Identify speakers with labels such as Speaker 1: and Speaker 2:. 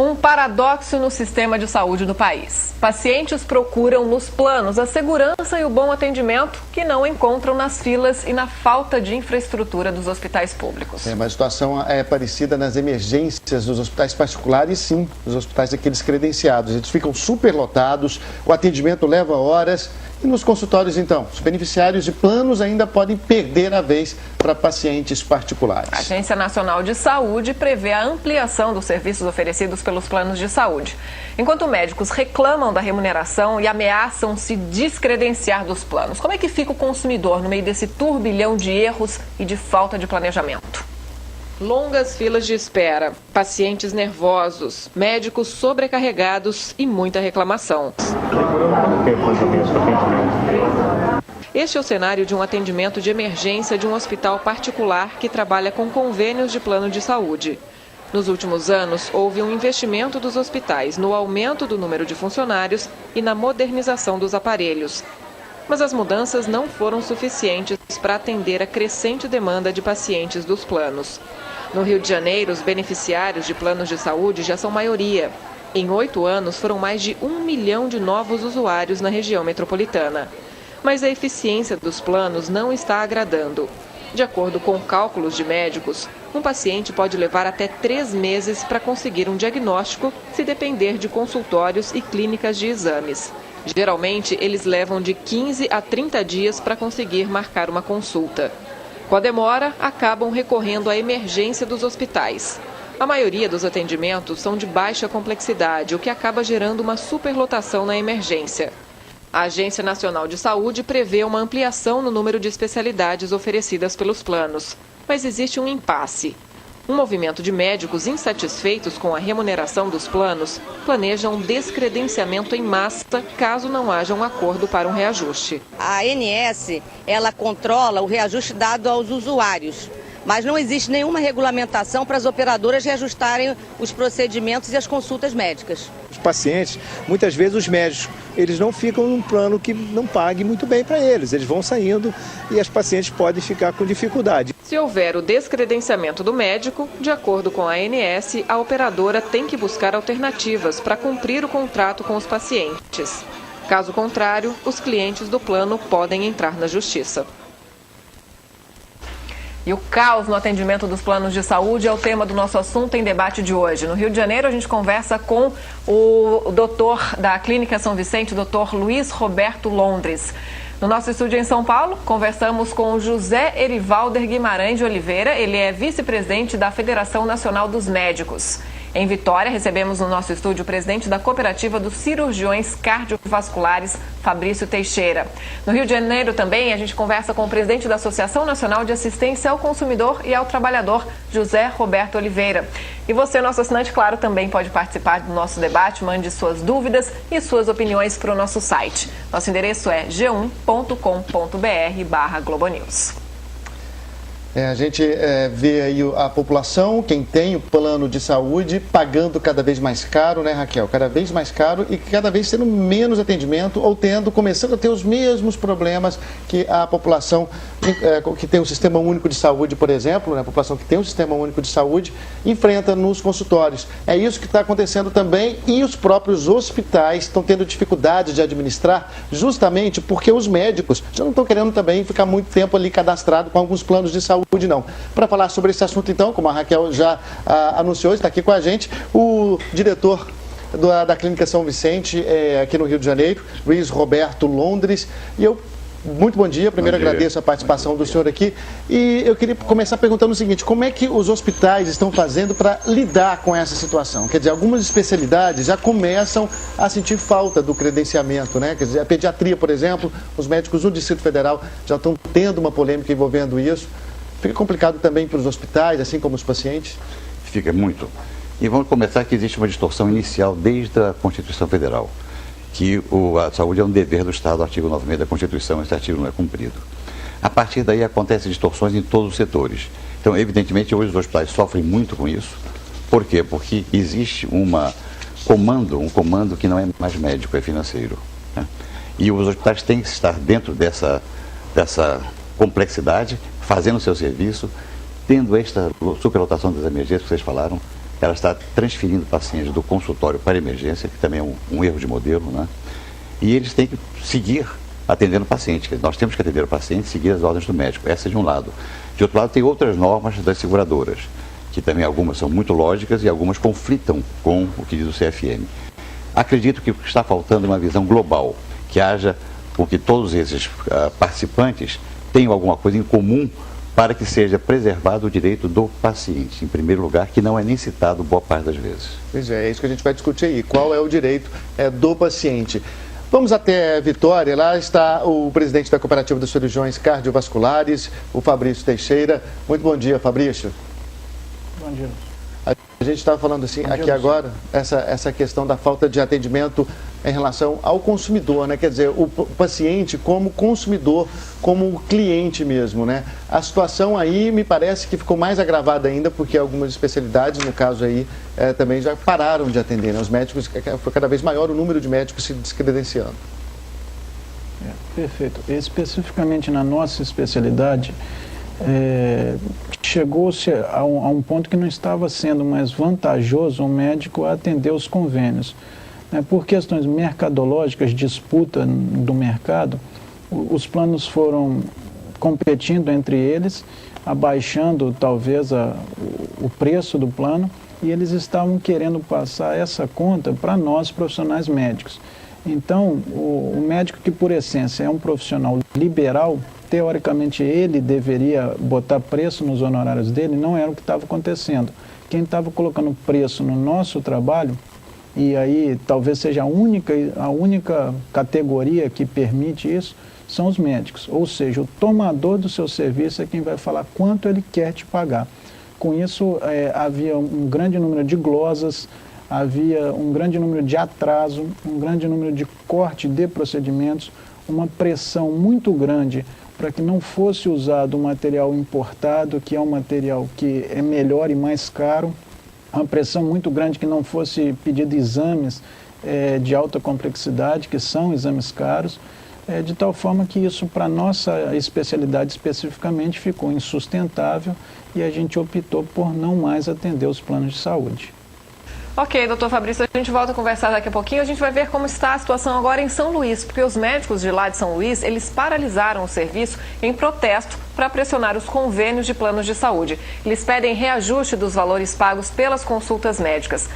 Speaker 1: Um paradoxo no sistema de saúde do país. Pacientes procuram nos planos a segurança e o bom atendimento que não encontram nas filas e na falta de infraestrutura dos hospitais públicos.
Speaker 2: Mas a situação é parecida nas emergências dos hospitais particulares, sim, dos hospitais daqueles credenciados. Eles ficam superlotados, o atendimento leva horas. E nos consultórios, então, os beneficiários de planos ainda podem perder a vez para pacientes particulares.
Speaker 1: A Agência Nacional de Saúde prevê a ampliação dos serviços oferecidos pelos planos de saúde. Enquanto médicos reclamam da remuneração e ameaçam se descredenciar dos planos, como é que fica o consumidor no meio desse turbilhão de erros e de falta de planejamento? Longas filas de espera, pacientes nervosos, médicos sobrecarregados e muita reclamação. Este é o cenário de um atendimento de emergência de um hospital particular que trabalha com convênios de plano de saúde. Nos últimos anos, houve um investimento dos hospitais no aumento do número de funcionários e na modernização dos aparelhos. Mas as mudanças não foram suficientes para atender a crescente demanda de pacientes dos planos. No Rio de Janeiro, os beneficiários de planos de saúde já são maioria. Em 8 anos, foram mais de 1 milhão de novos usuários na região metropolitana. Mas a eficiência dos planos não está agradando. De acordo com cálculos de médicos, um paciente pode levar até 3 meses para conseguir um diagnóstico se depender de consultórios e clínicas de exames. Geralmente, eles levam de 15 a 30 dias para conseguir marcar uma consulta. Com a demora, acabam recorrendo à emergência dos hospitais. A maioria dos atendimentos são de baixa complexidade, o que acaba gerando uma superlotação na emergência. A Agência Nacional de Saúde prevê uma ampliação no número de especialidades oferecidas pelos planos, mas existe um impasse. Um movimento de médicos insatisfeitos com a remuneração dos planos planeja um descredenciamento em massa caso não haja um acordo para um reajuste.
Speaker 3: A ANS, ela controla o reajuste dado aos usuários, mas não existe nenhuma regulamentação para as operadoras reajustarem os procedimentos e as consultas médicas.
Speaker 4: Os pacientes, muitas vezes os médicos, eles não ficam num plano que não pague muito bem para eles. Eles vão saindo e as pacientes podem ficar com dificuldade.
Speaker 1: Se houver o descredenciamento do médico, de acordo com a ANS, a operadora tem que buscar alternativas para cumprir o contrato com os pacientes. Caso contrário, os clientes do plano podem entrar na justiça. E o caos no atendimento dos planos de saúde é o tema do nosso assunto em debate de hoje. No Rio de Janeiro, a gente conversa com o doutor da Clínica São Vicente, o doutor Luiz Roberto Londres. No nosso estúdio em São Paulo, conversamos com o José Erivalder Guimarães de Oliveira. Ele é vice-presidente da Federação Nacional dos Médicos. Em Vitória, recebemos no nosso estúdio o presidente da Cooperativa dos Cirurgiões Cardiovasculares, Fabrício Teixeira. No Rio de Janeiro também, a gente conversa com o presidente da Associação Nacional de Assistência ao Consumidor e ao Trabalhador, José Roberto Oliveira. E você, nosso assinante, claro, também pode participar do nosso debate. Mande suas dúvidas e suas opiniões para o nosso site. Nosso endereço é g1.com.br/globonews.
Speaker 2: A gente vê aí a população, quem tem o plano de saúde, pagando cada vez mais caro, né, Raquel? Cada vez mais caro e cada vez tendo menos atendimento ou começando a ter os mesmos problemas que a população que tem um sistema único de saúde, por exemplo, né, a população que tem um sistema único de saúde, enfrenta nos consultórios. É isso que está acontecendo também e os próprios hospitais estão tendo dificuldade de administrar justamente porque os médicos já não estão querendo também ficar muito tempo ali cadastrado com alguns planos de saúde. Não. Para falar sobre esse assunto, então, como a Raquel já anunciou, está aqui com a gente o diretor da Clínica São Vicente, aqui no Rio de Janeiro, Luiz Roberto Londres. E muito bom dia. Primeiro agradeço a participação do senhor aqui. E eu queria começar perguntando o seguinte: como é que os hospitais estão fazendo para lidar com essa situação? Quer dizer, algumas especialidades já começam a sentir falta do credenciamento, né? Quer dizer, a pediatria, por exemplo, os médicos do Distrito Federal já estão tendo uma polêmica envolvendo isso. Fica complicado também para os hospitais, assim como os pacientes?
Speaker 5: Fica muito. E vamos começar que existe uma distorção inicial desde a Constituição Federal, que a saúde é um dever do Estado, artigo 96 da Constituição, esse artigo não é cumprido. A partir daí acontecem distorções em todos os setores. Então, evidentemente, hoje os hospitais sofrem muito com isso. Por quê? Porque existe um comando que não é mais médico, é financeiro, né? E os hospitais têm que estar dentro dessa complexidade, fazendo o seu serviço, tendo esta superlotação das emergências que vocês falaram, ela está transferindo pacientes do consultório para a emergência, que também é um erro de modelo, né? E eles têm que seguir atendendo o paciente. Nós temos que atender o paciente e seguir as ordens do médico. Essa é de um lado. De outro lado, tem outras normas das seguradoras, que também algumas são muito lógicas e algumas conflitam com o que diz o CFM. Acredito que está faltando uma visão global, que haja com que todos esses participantes tenham alguma coisa em comum para que seja preservado o direito do paciente, em primeiro lugar, que não é nem citado boa parte das vezes.
Speaker 2: Pois é isso que a gente vai discutir aí. Qual é o direito do paciente? Vamos até Vitória, lá está o presidente da Cooperativa dos Cirurgiões Cardiovasculares, o Fabrício Teixeira. Muito bom dia, Fabrício.
Speaker 6: Bom dia.
Speaker 2: A gente estava falando assim, aqui agora, essa questão da falta de atendimento em relação ao consumidor, né? Quer dizer, o paciente como consumidor, como cliente mesmo, né? A situação aí me parece que ficou mais agravada ainda, porque algumas especialidades, no caso aí, também já pararam de atender, né? Os médicos, foi cada vez maior o número de médicos se descredenciando.
Speaker 6: Perfeito. Especificamente na nossa especialidade, chegou-se a um ponto que não estava sendo mais vantajoso o médico atender os convênios. Por questões mercadológicas, disputa do mercado, os planos foram competindo entre eles, abaixando talvez o preço do plano, e eles estavam querendo passar essa conta para nós, profissionais médicos. Então, o médico que por essência é um profissional liberal, teoricamente ele deveria botar preço nos honorários dele, não era o que estava acontecendo. Quem estava colocando preço no nosso trabalho, e aí talvez seja a única categoria que permite isso, são os médicos. Ou seja, o tomador do seu serviço é quem vai falar quanto ele quer te pagar. Com isso, havia um grande número de glosas, havia um grande número de atraso, um grande número de corte de procedimentos, uma pressão muito grande para que não fosse usado um material importado, que é um material que é melhor e mais caro, uma pressão muito grande que não fosse pedido exames de alta complexidade, que são exames caros, de tal forma que isso, para a nossa especialidade especificamente, ficou insustentável e a gente optou por não mais atender os planos de saúde.
Speaker 1: Ok, doutor Fabrício, a gente volta a conversar daqui a pouquinho. A gente vai ver como está a situação agora em São Luís, porque os médicos de lá de São Luís, eles paralisaram o serviço em protesto para pressionar os convênios de planos de saúde. Eles pedem reajuste dos valores pagos pelas consultas médicas.